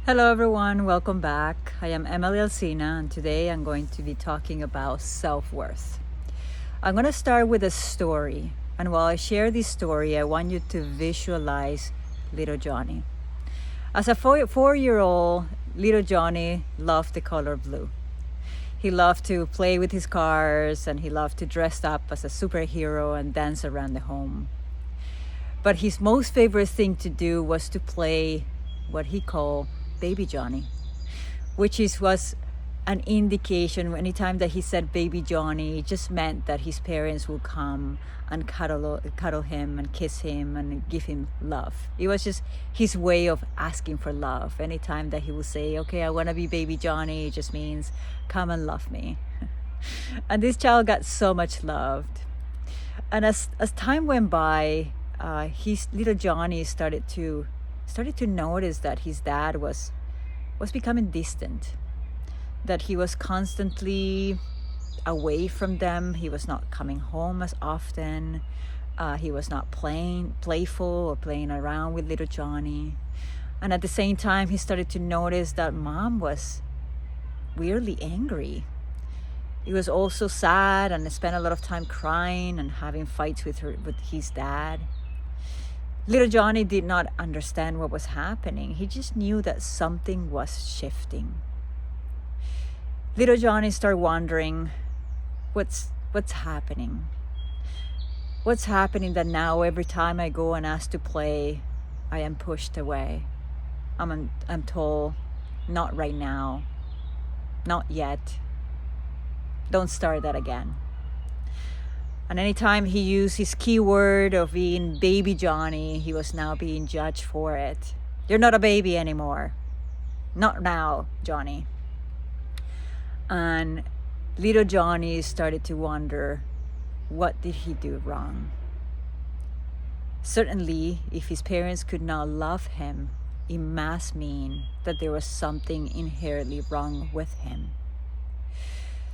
Hello everyone, welcome back. I am Emily Alcina and today I'm going to be talking about self-worth. I'm going to start with a story, and while I share this story, I want you to visualize little Johnny. As a four-year-old, little Johnny loved the color blue. He loved to play with his cars and he loved to dress up as a superhero and dance around the home. But his most favorite thing to do was to play what he called baby Johnny, which was an indication. Anytime that he said baby Johnny, it just meant that his parents would come and cuddle him and kiss him and give him love. It was just his way of asking for love. Anytime that he would say, okay, I want to be baby Johnny, it just means come and love me. And this child got so much loved. And as time went by, his little Johnny started to notice that his dad was becoming distant, that he was constantly away from them. He was not coming home as often. He was not playful or playing around with little Johnny. And at the same time, he started to notice that mom was weirdly angry. He was also sad and spent a lot of time crying and having fights with his dad. Little Johnny did not understand what was happening. He just knew that something was shifting. Little Johnny started wondering, what's happening? What's happening that now every time I go and ask to play, I am pushed away? I'm told, not right now, not yet. Don't start that again. And anytime he used his keyword of being baby Johnny, he was now being judged for it. You're not a baby anymore. Not now, Johnny. And little Johnny started to wonder, what did he do wrong? Certainly, if his parents could not love him, it must mean that there was something inherently wrong with him.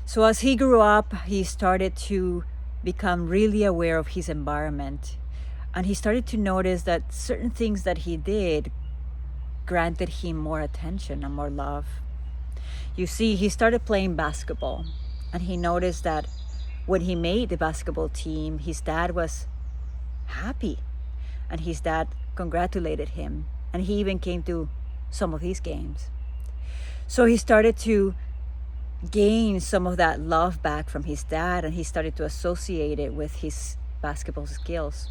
So as he grew up, he started to become really aware of his environment, and he started to notice that certain things that he did granted him more attention and more love. You see, he started playing basketball, and he noticed that when he made the basketball team, his dad was happy, and his dad congratulated him, and he even came to some of his games. So he started to gain some of that love back from his dad, and he started to associate it with his basketball skills.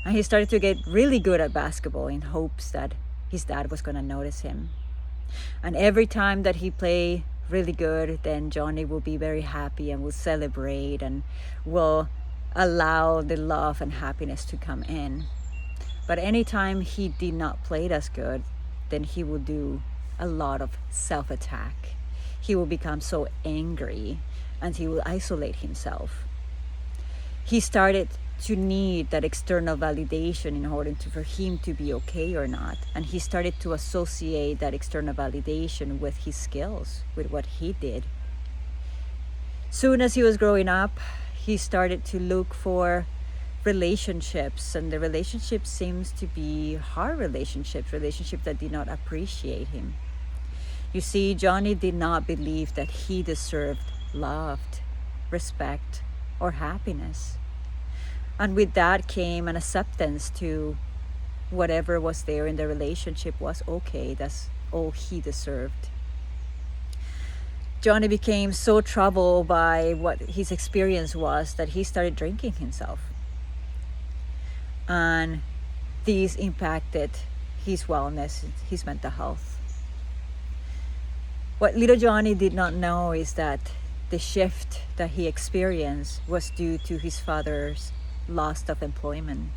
And he started to get really good at basketball in hopes that his dad was going to notice him. And every time that he played really good, then Johnny will be very happy and will celebrate and will allow the love and happiness to come in. But anytime he did not play as good, then he will do a lot of self-attack. He will become so angry and he will isolate himself. He started to need that external validation in order for him to be okay or not. And he started to associate that external validation with his skills, with what he did. Soon as he was growing up, he started to look for relationships, and the relationship seems to be hard relationships that did not appreciate him. You see, Johnny did not believe that he deserved love, respect, or happiness. And with that came an acceptance to whatever was there in the relationship was okay. That's all he deserved. Johnny became so troubled by what his experience was that he started drinking himself. And this impacted his wellness, his mental health. What little Johnny did not know is that the shift that he experienced was due to his father's loss of employment.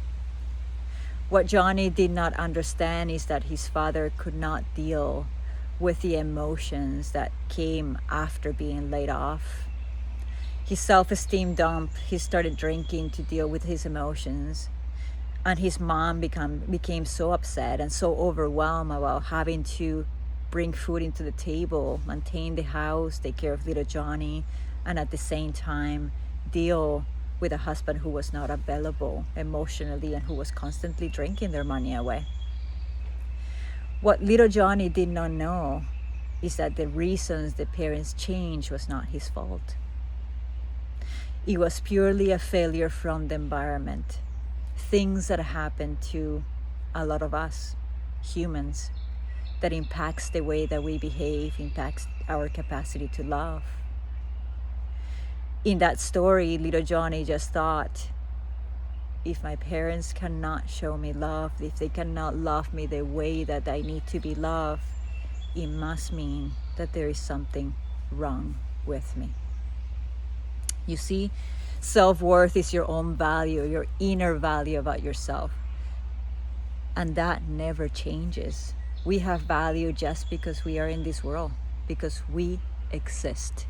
What Johnny did not understand is that his father could not deal with the emotions that came after being laid off. His self-esteem dumped. He started drinking to deal with his emotions. And his mom became so upset and so overwhelmed about having to bring food into the table, maintain the house, take care of little Johnny, and at the same time deal with a husband who was not available emotionally and who was constantly drinking their money away. What little Johnny did not know is that the reasons the parents changed was not his fault. It was purely a failure from the environment. Things that happen to a lot of us humans that impacts the way that we behave, impacts our capacity to love. In that story, little Johnny just thought, if my parents cannot show me love, if they cannot love me the way that I need to be loved, it must mean that there is something wrong with me. You see, self-worth is your own value, your inner value about yourself. And that never changes. We have value just because we are in this world, because we exist.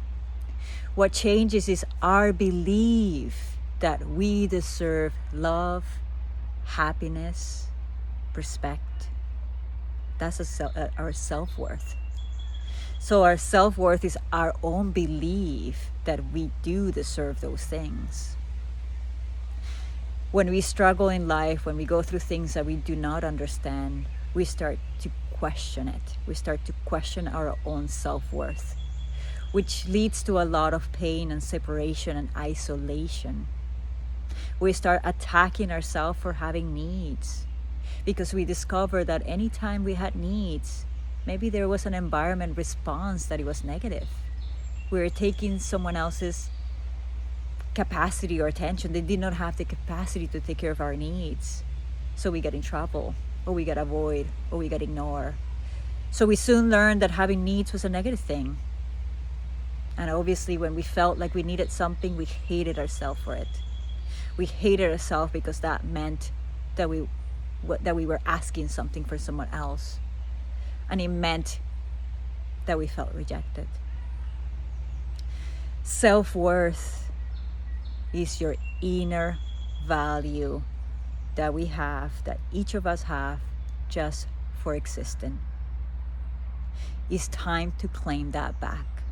What changes is our belief that we deserve love, happiness, respect. That's our self-worth. So our self-worth is our own belief that we do deserve those things. When we struggle in life, when we go through things that we do not understand, we start to question it. We start to question our own self-worth, which leads to a lot of pain and separation and isolation. We start attacking ourselves for having needs, because we discover that anytime we had needs, maybe there was an environment response that it was negative. We were taking someone else's capacity or attention. They did not have the capacity to take care of our needs. So we get in trouble, or we get avoid, or we get ignored. So we soon learned that having needs was a negative thing. And obviously when we felt like we needed something, we hated ourselves for it. We hated ourselves because that meant that we were asking something for someone else. And it meant that we felt rejected. Self-worth is your inner value that we have, that each of us have, just for existing. It's time to claim that back.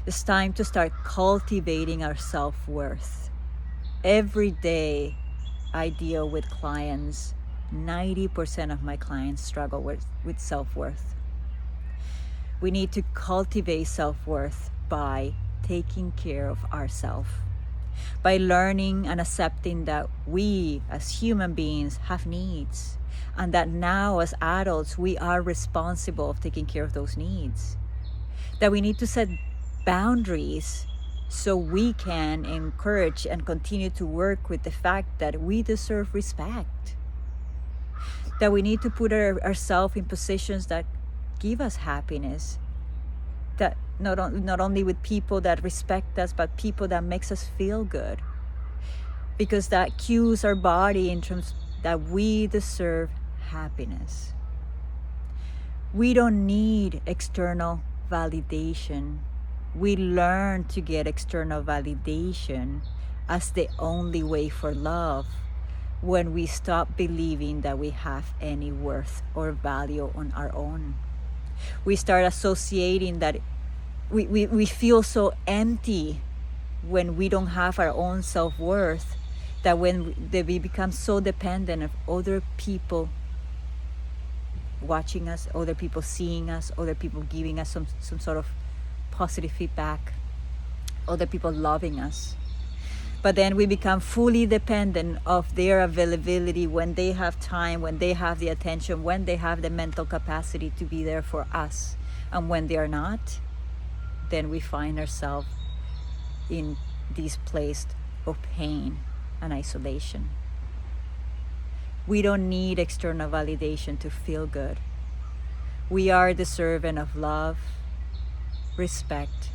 It's time to start cultivating our self-worth. Every day I deal with clients, 90% of my clients struggle with self-worth. We need to cultivate self-worth by taking care of ourselves, by learning and accepting that we as human beings have needs, and that now as adults we are responsible of taking care of those needs. That we need to set boundaries so we can encourage and continue to work with the fact that we deserve respect. That we need to put ourselves in positions that give us happiness. That not only with people that respect us, but people that makes us feel good. Because that cues our body in terms that we deserve happiness. We don't need external validation. We learn to get external validation as the only way for love when we stop believing that we have any worth or value on our own. We start associating that we feel so empty when we don't have our own self-worth, that we become so dependent of other people watching us, other people seeing us, other people giving us some sort of positive feedback, other people loving us. But then we become fully dependent of their availability when they have time, when they have the attention, when they have the mental capacity to be there for us. And when they are not, then we find ourselves in this place of pain and isolation. We don't need external validation to feel good. We are deserving of love, respect,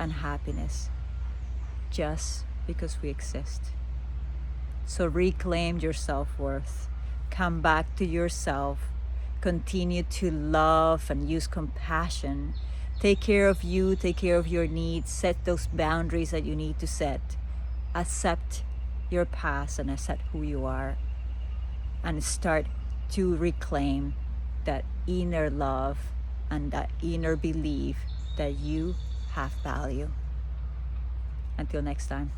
and happiness just because we exist. So reclaim your self-worth. Come back to yourself. Continue to love and use compassion. Take care of you, take care of your needs, set those boundaries that you need to set. Accept your past and accept who you are. And start to reclaim that inner love and that inner belief that you have value. Until next time.